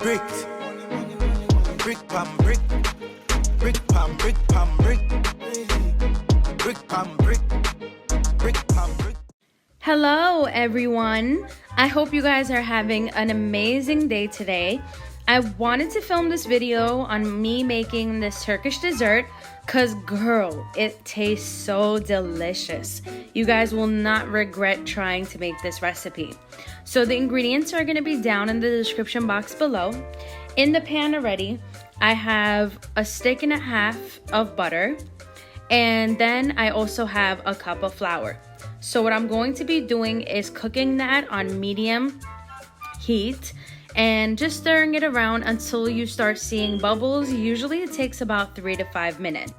brick. Brick pam brick. Brick pam brick pam brick. Brick pam brick. Brick pam brick. Hello everyone. I hope you guys are having an amazing day today. I wanted to film this video on me making this Turkish dessert because girl, it tastes so delicious. You guys will not regret trying to make this recipe. So the ingredients are going to be down in the description box below. In the pan already, I have a stick and a half of butter, and then I also have a cup of flour. So what I'm going to be doing is cooking that on medium heat and just stirring it around until you start seeing bubbles. Usually it takes about 3 to 5 minutes.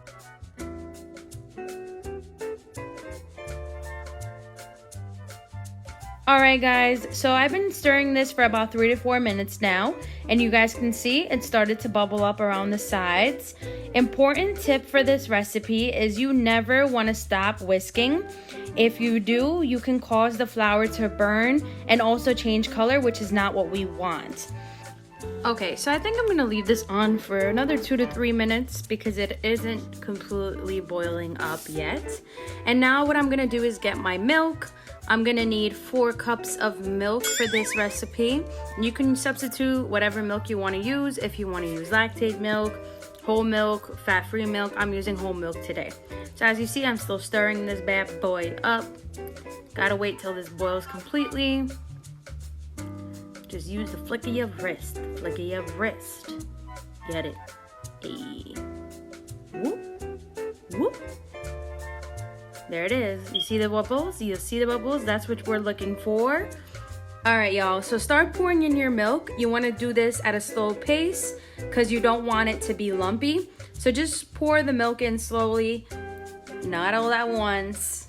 Alright guys, so I've been stirring this for about 3 to 4 minutes now, and you guys can see it started to bubble up around the sides. Important tip for this recipe is you never want to stop whisking. If you do, you can cause the flour to burn and also change color, which is not what we want. Okay, so I think I'm gonna leave this on for another 2 to 3 minutes because it isn't completely boiling up yet. And now what I'm gonna do is get my milk. I'm gonna need 4 cups of milk for this recipe. You can substitute whatever milk you want to use. If you want to use lactate milk, whole milk, fat-free milk, I'm using whole milk today. So as you see, I'm still stirring this bad boy up. Gotta wait till this boils completely. Just use the flick of your wrist. Flick of your wrist. Get it. Hey. Whoop. Whoop. There it is. You see the bubbles? You see the bubbles? That's what we're looking for. Alright y'all, so start pouring in your milk. You want to do this at a slow pace because you don't want it to be lumpy. So just pour the milk in slowly, not all at once.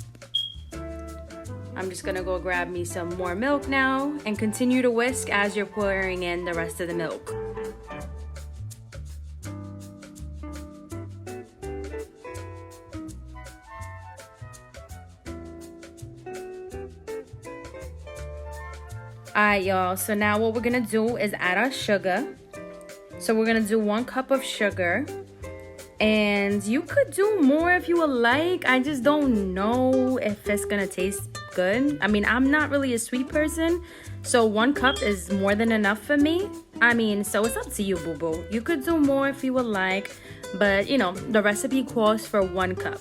I'm just gonna go grab me some more milk now and continue to whisk as you're pouring in the rest of the milk. Alright y'all, so now what we're gonna do is add our sugar. So we're gonna do 1 cup of sugar. And you could do more if you would like. I just don't know if it's gonna taste good. I mean, I'm not really a sweet person, so 1 cup is more than enough for me. I mean, so it's up to you, boo-boo. You could do more if you would like, but you know, the recipe calls for 1 cup.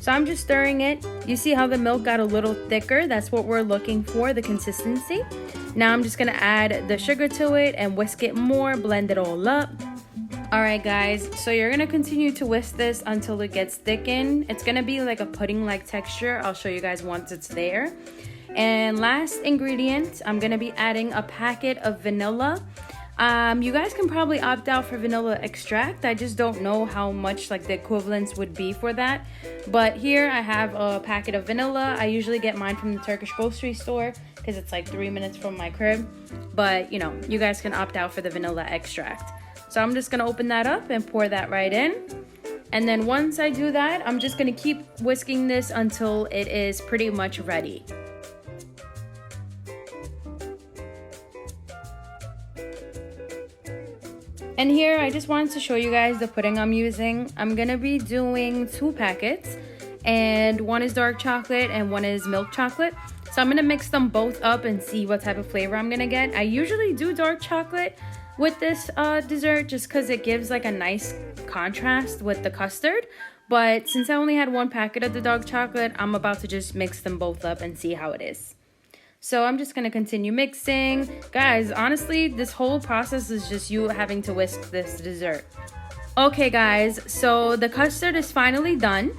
So I'm just stirring it. You see how the milk got a little thicker? That's what we're looking for, the consistency. Now I'm just gonna add the sugar to it and whisk it more, blend it all up. Alright guys, so you're gonna continue to whisk this until it gets thickened. It's gonna be like a pudding-like texture. I'll show you guys once it's there. And last ingredient, I'm gonna be adding a packet of vanilla. You guys can probably opt out for vanilla extract. I just don't know how much like the equivalence would be for that. But here I have a packet of vanilla. I usually get mine from the Turkish grocery store because it's like 3 minutes from my crib. But you know, you guys can opt out for the vanilla extract. So I'm just gonna open that up and pour that right in. And then once I do that, I'm just gonna keep whisking this until it is pretty much ready. And here I just wanted to show you guys the pudding I'm using. I'm gonna be doing 2 packets, and 1 is dark chocolate and 1 is milk chocolate. So I'm gonna mix them both up and see what type of flavor I'm gonna get. I usually do dark chocolate with this dessert just because it gives like a nice contrast with the custard. But since I only had 1 packet of the dark chocolate, I'm about to just mix them both up and see how it is. So I'm just gonna continue mixing. Guys, honestly, this whole process is just you having to whisk this dessert. Okay guys, so the custard is finally done.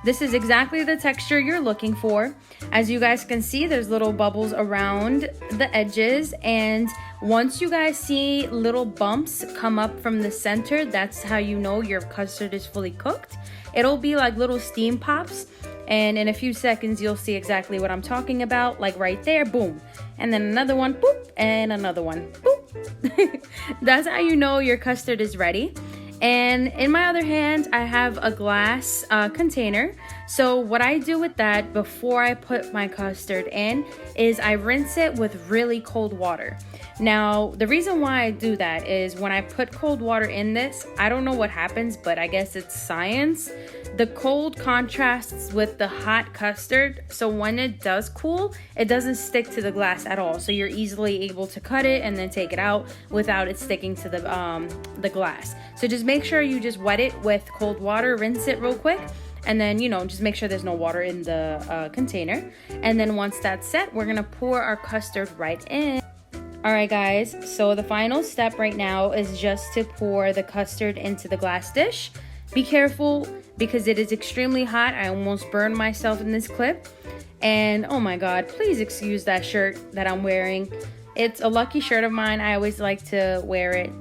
This is exactly the texture you're looking for. As you guys can see, there's little bubbles around the edges, and once you guys see little bumps come up from the center, that's how you know your custard is fully cooked. It'll be like little steam pops, and in a few seconds you'll see exactly what I'm talking about, like right there, boom, and then another one, boop, and another one, boop. That's how you know your custard is ready. And in my other hand, I have a glass container. So what I do with that before I put my custard in is I rinse it with really cold water. Now, the reason why I do that is when I put cold water in this, I don't know what happens, but I guess it's science. The cold contrasts with the hot custard, so when it does cool, it doesn't stick to the glass at all. So you're easily able to cut it and then take it out without it sticking to the glass. So just make sure you just wet it with cold water, rinse it real quick, and then, you know, just make sure there's no water in the container. And then once that's set, we're gonna pour our custard right in. All right, guys, so the final step right now is just to pour the custard into the glass dish. Be careful because it is extremely hot. I almost burned myself in this clip. And oh my God, please excuse that shirt that I'm wearing. It's a lucky shirt of mine. I always like to wear it.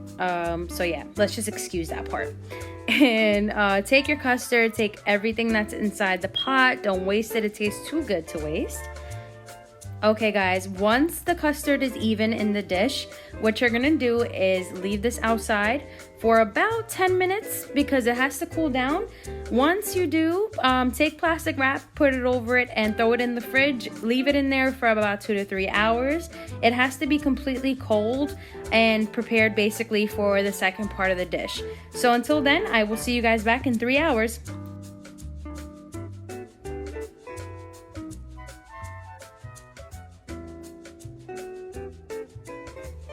So yeah, let's just excuse that part. And take your custard, take everything that's inside the pot. Don't waste it. It tastes too good to waste. Okay guys, once the custard is even in the dish, what you're gonna do is leave this outside for about 10 minutes because it has to cool down. Once you do, take plastic wrap, put it over it, and throw it in the fridge. Leave it in there for about 2 to 3 hours. It has to be completely cold and prepared basically for the second part of the dish. So until then, I will see you guys back in 3 hours.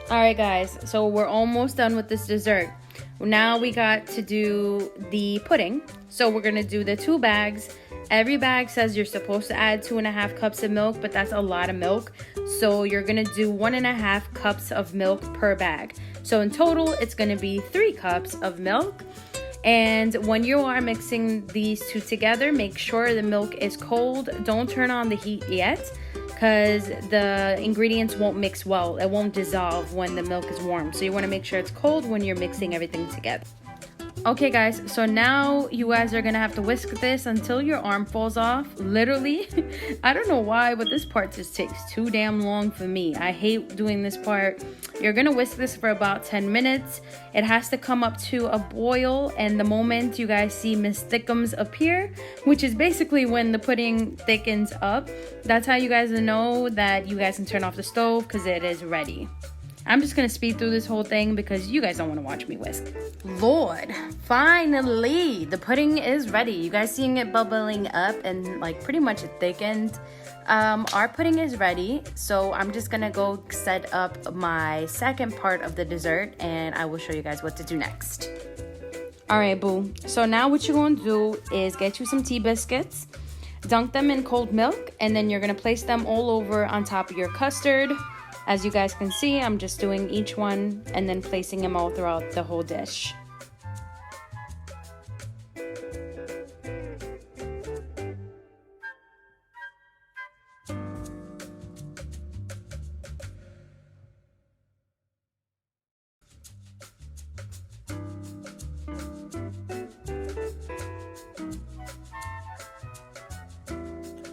Alright guys, so we're almost done with this dessert. Now we got to do the pudding. So we're gonna do the 2 bags. Every bag says you're supposed to add 2.5 cups of milk, but that's a lot of milk. So you're gonna do 1.5 cups of milk per bag. So in total, it's gonna be 3 cups of milk. And when you are mixing these 2 together, make sure the milk is cold. Don't turn on the heat yet, because the ingredients won't mix well. It won't dissolve when the milk is warm. So you want to make sure it's cold when you're mixing everything together. Okay guys, so now you guys are gonna have to whisk this until your arm falls off. Literally, I don't know why, but this part just takes too damn long for me. I hate doing this part. You're gonna whisk this for about 10 minutes. It has to come up to a boil, and the moment you guys see Miss Thickums appear, which is basically when the pudding thickens up, that's how you guys know that you guys can turn off the stove because it is ready. I'm just gonna speed through this whole thing because you guys don't want to watch me whisk. Lord, finally, the pudding is ready. You guys seeing it bubbling up and like pretty much thickened. Our pudding is ready, so I'm just gonna go set up my second part of the dessert and I will show you guys what to do next. All right, boo. So now what you're gonna do is get you some tea biscuits, dunk them in cold milk, and then you're gonna place them all over on top of your custard. As you guys can see, I'm just doing each one and then placing them all throughout the whole dish.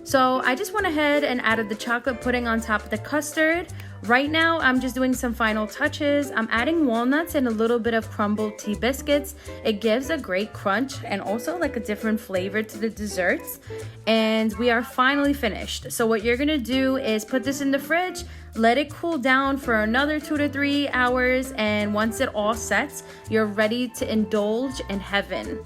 So I just went ahead and added the chocolate pudding on top of the custard. Right now, I'm just doing some final touches. I'm adding walnuts and a little bit of crumbled tea biscuits. It gives a great crunch and also like a different flavor to the desserts. And we are finally finished. So what you're gonna do is put this in the fridge, let it cool down for another 2 to 3 hours, and once it all sets, you're ready to indulge in heaven.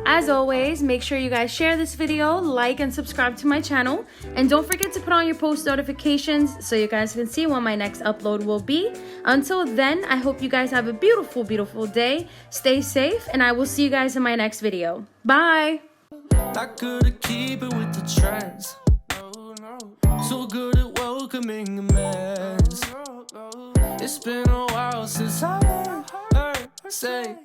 As always, make sure you guys share this video, like and subscribe to my channel, and don't forget to put on your post notifications so you guys can see when my next upload will be. Until then, I hope you guys have a beautiful, beautiful day. Stay safe, and I will see you guys in my next video. Bye! I couldn't keep it with the trends. So good at welcoming a mess. It's been a while since I heard her say